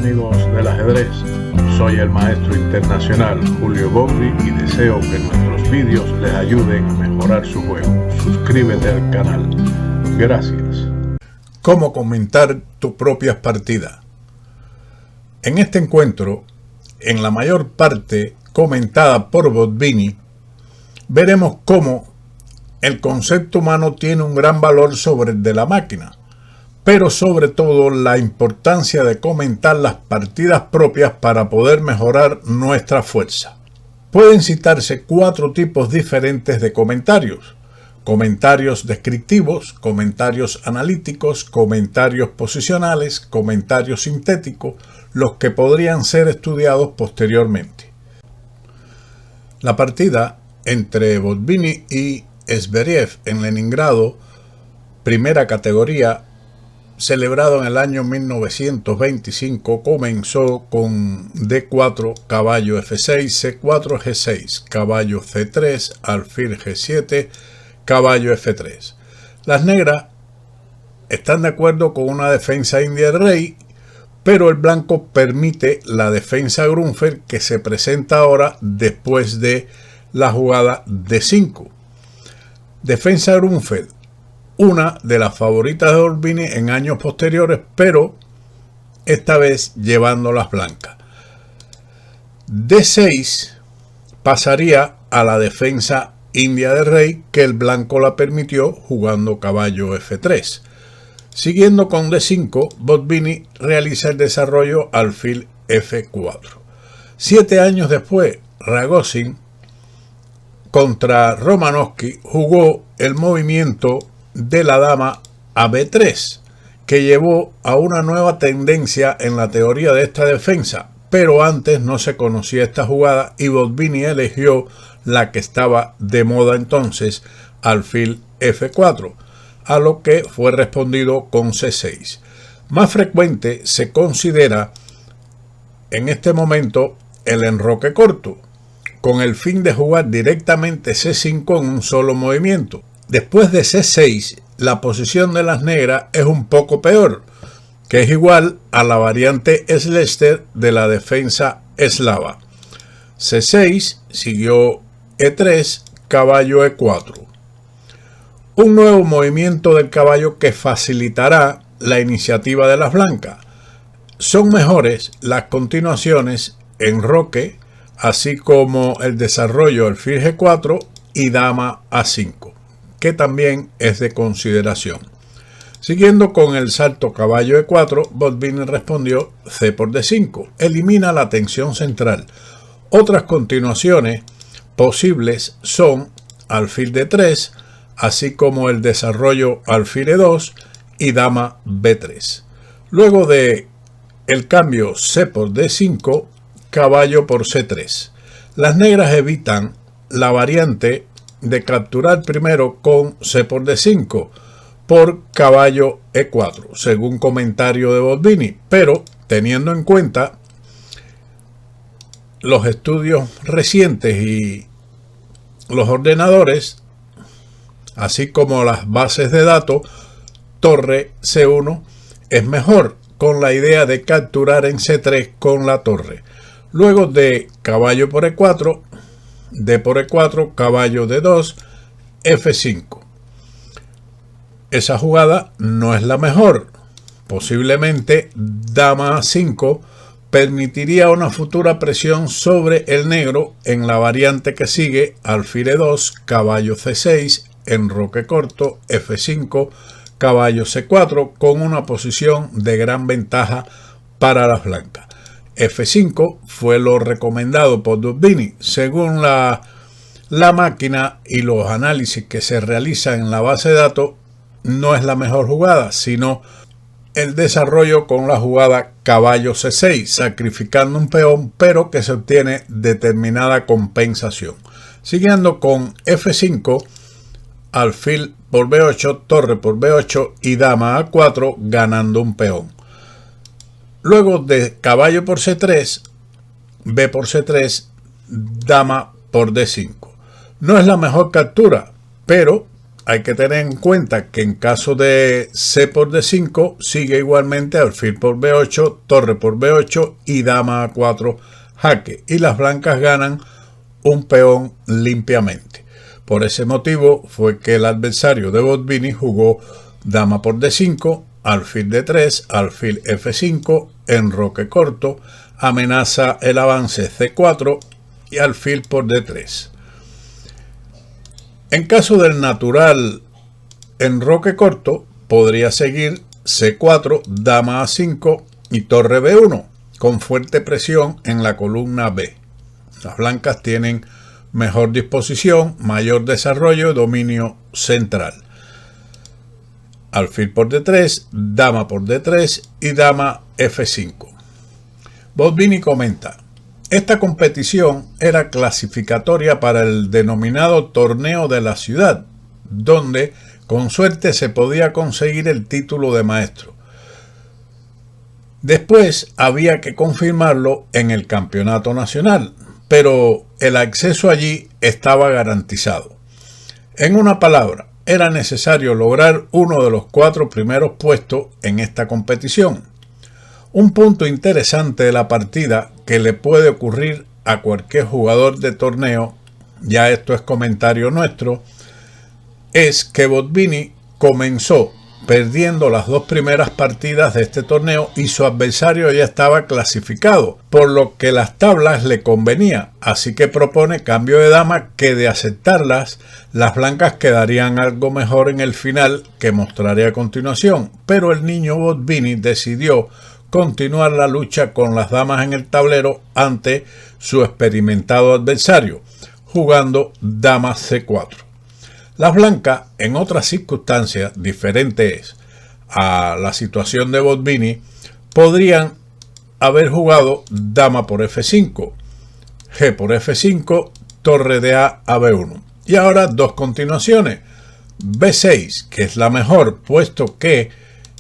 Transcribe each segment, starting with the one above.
amigos del ajedrez, soy el maestro internacional Julio Bombri y deseo que nuestros vídeos les ayuden a mejorar su juego. Suscríbete al canal. Gracias. ¿Cómo comentar tus propias partidas? En este encuentro, en la mayor parte comentada por Botvinnik, veremos cómo el concepto humano tiene un gran valor sobre el de la máquina, pero sobre todo la importancia de comentar las partidas propias para poder mejorar nuestra fuerza. Pueden citarse 4 tipos diferentes de comentarios: comentarios descriptivos, comentarios analíticos, comentarios posicionales, comentarios sintéticos, los que podrían ser estudiados posteriormente. La partida entre Botvinnik y Zverev en Leningrado, primera categoría, celebrado en el año 1925, comenzó con D4, caballo F6, C4, G6, caballo C3, alfil G7, caballo F3. Las negras están de acuerdo con una defensa india del rey, pero el blanco permite la defensa Grunfeld que se presenta ahora después de la jugada D5. Defensa Grunfeld, una de las favoritas de Botvinnik en años posteriores, pero esta vez llevando las blancas. D6 pasaría a la defensa india del rey, que el blanco la permitió jugando caballo F3. Siguiendo con D5, Botvinnik realiza el desarrollo alfil F4. 7 años después, Ragozin contra Romanovsky jugó el movimiento de la dama a B3, que llevó a una nueva tendencia en la teoría de esta defensa, pero antes no se conocía esta jugada y Botvinnik eligió la que estaba de moda entonces, alfil F4, a lo que fue respondido con C6. Más frecuente se considera en este momento el enroque corto, con el fin de jugar directamente C5 en un solo movimiento. Después de C6, la posición de las negras es un poco peor, que es igual a la variante Slester de la defensa eslava. C6 siguió E3, caballo E4. Un nuevo movimiento del caballo que facilitará la iniciativa de las blancas. Son mejores las continuaciones enroque, así como el desarrollo alfil G4 y dama A5, que también es de consideración. Siguiendo con el salto caballo E4, Botvinnik respondió C por D5, elimina la tensión central. Otras continuaciones posibles son alfil D3, así como el desarrollo alfil E2 y dama B3. Luego de el cambio C por D5, caballo por C3. Las negras evitan la variante de capturar primero con C por D5 por caballo E4, según comentario de Botvinnik, pero teniendo en cuenta los estudios recientes y los ordenadores, así como las bases de datos, torre C1 es mejor, con la idea de capturar en C3 con la torre. Luego de caballo por E4, D por E4, caballo D2, F5. Esa jugada no es la mejor. Posiblemente dama A5 permitiría una futura presión sobre el negro en la variante que sigue, alfil E2, caballo C6, enroque corto, F5, caballo C4, con una posición de gran ventaja para las blancas. F5 fue lo recomendado por Botvinnik. Según la máquina y los análisis que se realizan en la base de datos, no es la mejor jugada, sino el desarrollo con la jugada caballo C6, sacrificando un peón, pero que se obtiene determinada compensación. Siguiendo con F5, alfil por B8, torre por B8 y dama A4, ganando un peón. Luego de caballo por C3, B por C3, dama por D5. No es la mejor captura, pero hay que tener en cuenta que en caso de C por D5 sigue igualmente alfil por B8, torre por B8 y dama A4 jaque, y las blancas ganan un peón limpiamente. Por ese motivo fue que el adversario de Botvinnik jugó dama por D5, alfil D3, alfil F5, enroque corto, amenaza el avance C4 y alfil por D3. En caso del natural enroque corto, podría seguir C4, dama A5 y torre B1, con fuerte presión en la columna B. Las blancas tienen mejor disposición, mayor desarrollo y dominio central. Alfil por D3, dama por D3 y dama F5. Botvinnik comenta: esta competición era clasificatoria para el denominado torneo de la ciudad, donde con suerte se podía conseguir el título de maestro. Después había que confirmarlo en el campeonato nacional, pero el acceso allí estaba garantizado. En una palabra, era necesario lograr uno de los 4 primeros puestos en esta competición. Un punto interesante de la partida que le puede ocurrir a cualquier jugador de torneo, ya esto es comentario nuestro, es que Botvinnik comenzó perdiendo las 2 primeras partidas de este torneo y su adversario ya estaba clasificado, por lo que las tablas le convenía, así que propone cambio de dama que, de aceptarlas, las blancas quedarían algo mejor en el final, que mostraré a continuación, pero el niño Botvinnik decidió continuar la lucha con las damas en el tablero ante su experimentado adversario, jugando dama C4. Las blancas, en otras circunstancias diferentes a la situación de Botvinnik, podrían haber jugado dama por F5, G por F5, torre de A a B1. Y ahora 2 continuaciones. B6, que es la mejor, puesto que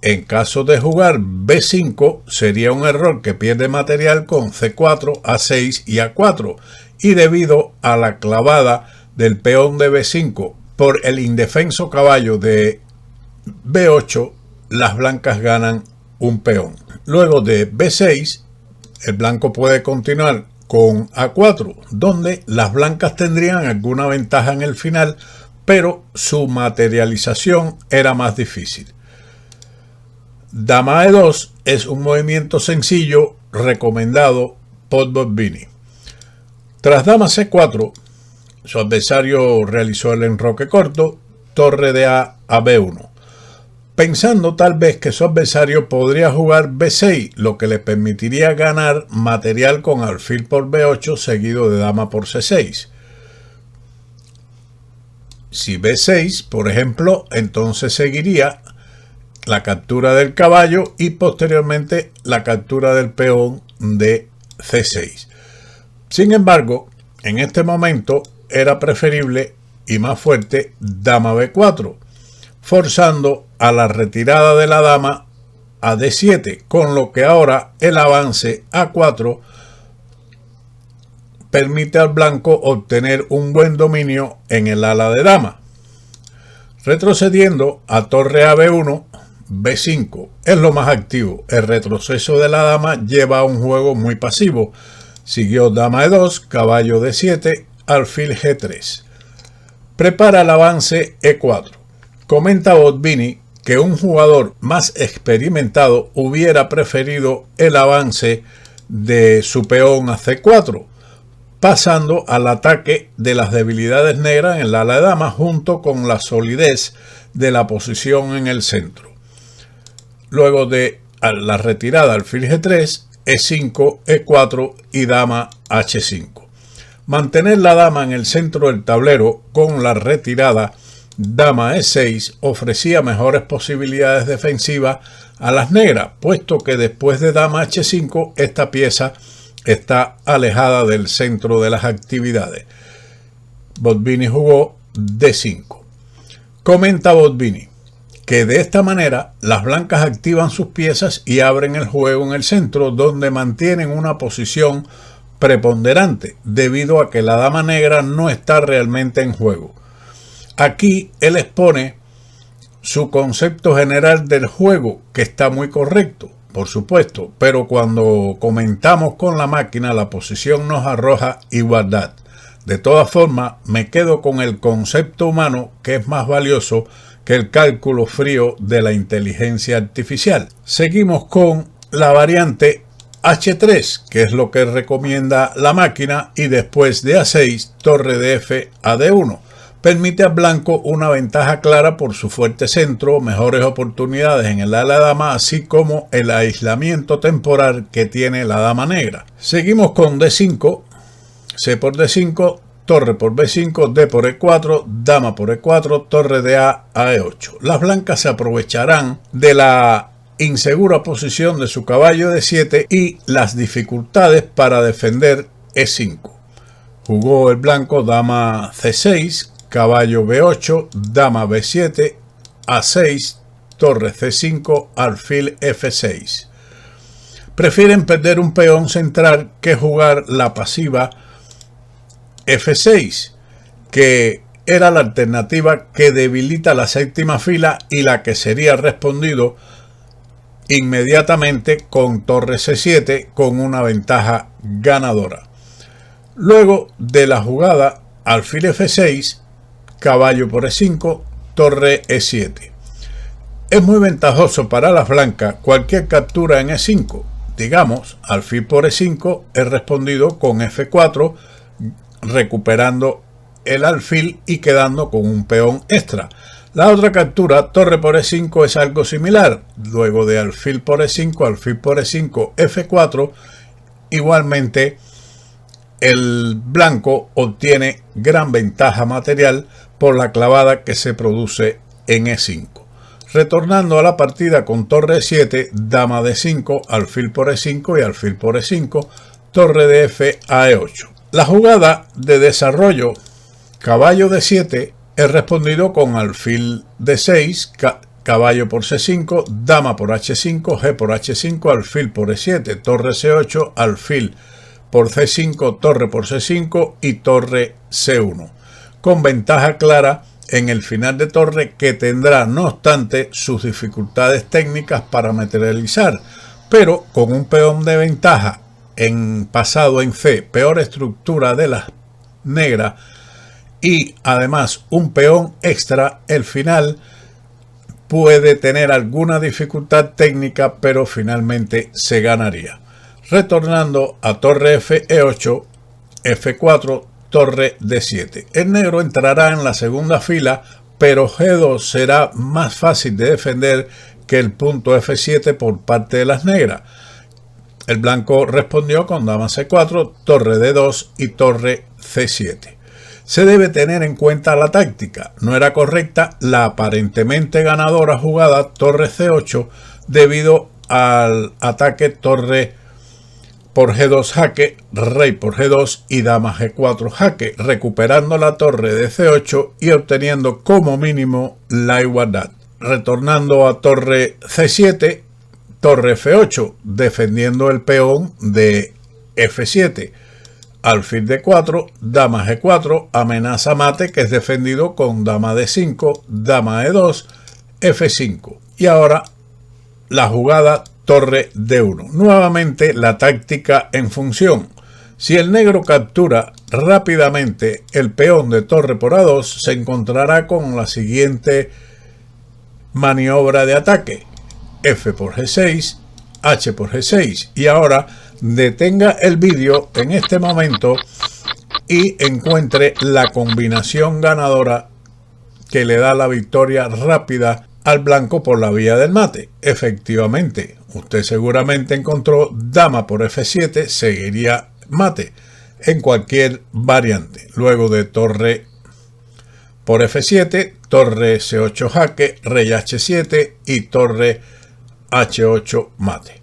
en caso de jugar B5 sería un error que pierde material con C4, A6 y A4, y debido a la clavada del peón de B5 por el indefenso caballo de B8, las blancas ganan un peón. Luego de B6, el blanco puede continuar con A4, donde las blancas tendrían alguna ventaja en el final, pero su materialización era más difícil. Dama E2 es un movimiento sencillo recomendado por Botvinnik. Tras dama C4, su adversario realizó el enroque corto, torre de A a B1, pensando tal vez que su adversario podría jugar B6, lo que le permitiría ganar material con alfil por B8 seguido de dama por C6. Si B6, por ejemplo, entonces seguiría la captura del caballo y posteriormente la captura del peón de C6. Sin embargo, en este momento era preferible y más fuerte dama B4, forzando a la retirada de la dama a D7, con lo que ahora el avance A4 permite al blanco obtener un buen dominio en el ala de dama. Retrocediendo a torre a B1, B5 es lo más activo. El retroceso de la dama lleva a un juego muy pasivo. Siguió dama E2, caballo D7, alfil G3. Prepara el avance E4. Comenta Botvinnik que un jugador más experimentado hubiera preferido el avance de su peón a C4, pasando al ataque de las debilidades negras en el ala de dama junto con la solidez de la posición en el centro. Luego de la retirada alfil G3, E5, E4 y dama H5. Mantener la dama en el centro del tablero con la retirada dama E6 ofrecía mejores posibilidades defensivas a las negras, puesto que después de dama H5 esta pieza está alejada del centro de las actividades. Botvinnik jugó D5. Comenta Botvinnik que de esta manera las blancas activan sus piezas y abren el juego en el centro, donde mantienen una posición preponderante debido a que la dama negra no está realmente en juego. Aquí él expone su concepto general del juego, que está muy correcto, por supuesto, pero cuando comentamos con la máquina la posición nos arroja igualdad. De todas formas, me quedo con el concepto humano, que es más valioso que el cálculo frío de la inteligencia artificial. Seguimos con la variante H3, que es lo que recomienda la máquina, y después de A6, torre de F a D1. Permite al blanco una ventaja clara por su fuerte centro, mejores oportunidades en el ala de dama, así como el aislamiento temporal que tiene la dama negra. Seguimos con D5, C por D5, torre por B5, D por E4, dama por E4, torre de A a E8. Las blancas se aprovecharán de la insegura posición de su caballo D7 y las dificultades para defender E5. Jugó el blanco dama C6, caballo B8, dama B7, A6, torre C5, alfil F6. Prefieren perder un peón central que jugar la pasiva F6, que era la alternativa que debilita la séptima fila y la que sería respondido inmediatamente con torre C7 con una ventaja ganadora. Luego de la jugada alfil F6, caballo por E5, torre E7. Es muy ventajoso para las blancas cualquier captura en E5. Digamos, alfil por E5 es respondido con F4, recuperando el alfil y quedando con un peón extra. La otra captura, torre por E5, es algo similar. Luego de alfil por E5, alfil por E5, F4, igualmente el blanco obtiene gran ventaja material por la clavada que se produce en E5. Retornando a la partida con torre E7, dama D5, alfil por E5 y alfil por E5, torre de F a E8. La jugada de desarrollo caballo D7 es respondido con alfil D6, caballo por C5, dama por H5, G por H5, alfil por E7, torre C8, alfil por C5, torre por C5 y torre C1, con ventaja clara en el final de torre que tendrá no obstante sus dificultades técnicas para materializar, pero con un peón de ventaja pasado en C, peor estructura de las negras y además un peón extra, el final puede tener alguna dificultad técnica, pero finalmente se ganaría. Retornando a torre F, E8, F4, torre D7. El negro entrará en la segunda fila, pero G2 será más fácil de defender que el punto F7 por parte de las negras. El blanco respondió con dama C4, torre D2 y torre C7. Se debe tener en cuenta la táctica. No era correcta la aparentemente ganadora jugada torre C8 debido al ataque torre por G2 jaque, rey por G2 y dama G4 jaque, recuperando la torre de C8 y obteniendo como mínimo la igualdad. Retornando a torre C7, torre F8, defendiendo el peón de F7, alfil D4, dama G4, amenaza mate que es defendido con dama D5, dama E2, F5. Y ahora la jugada torre D1. Nuevamente la táctica en función. Si el negro captura rápidamente el peón de torre por A2, se encontrará con la siguiente maniobra de ataque. F por G6, H por G6. Y ahora detenga el vídeo en este momento y encuentre la combinación ganadora que le da la victoria rápida al blanco por la vía del mate. Efectivamente, usted seguramente encontró dama por F7, seguiría mate en cualquier variante. Luego de torre por F7, torre C8 jaque, rey H7 y torre H8 mate.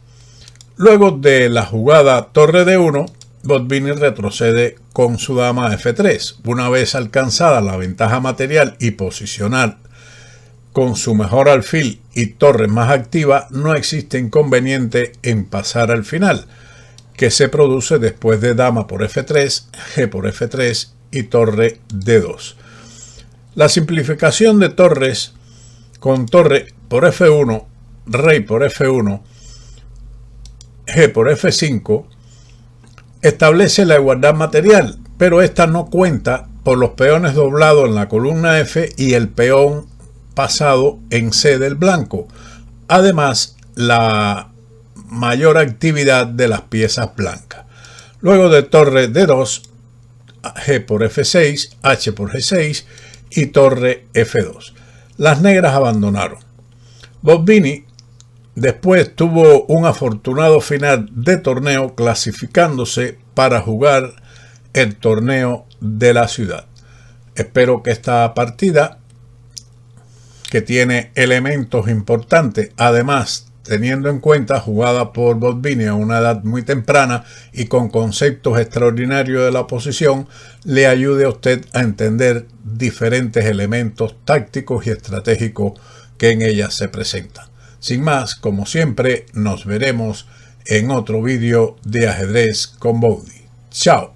Luego de la jugada torre D1, Botvinnik retrocede con su dama F3. Una vez alcanzada la ventaja material y posicionar con su mejor alfil y torre más activa, no existe inconveniente en pasar al final, que se produce después de dama por F3, G por F3 y torre D2. La simplificación de torres con torre por F1, rey por F1, G por F5 establece la igualdad material, pero esta no cuenta por los peones doblados en la columna F y el peón pasado en C del blanco. Además, la mayor actividad de las piezas blancas. Luego de torre D2, G por F6, H por G6 y torre F2. Las negras abandonaron. Botvinnik después tuvo un afortunado final de torneo clasificándose para jugar el torneo de la ciudad. Espero que esta partida, que tiene elementos importantes, además teniendo en cuenta jugada por Botvinnik a una edad muy temprana y con conceptos extraordinarios de la posición, le ayude a usted a entender diferentes elementos tácticos y estratégicos que en ella se presentan. Sin más, como siempre, nos veremos en otro vídeo de ajedrez con Bowdy. Chao.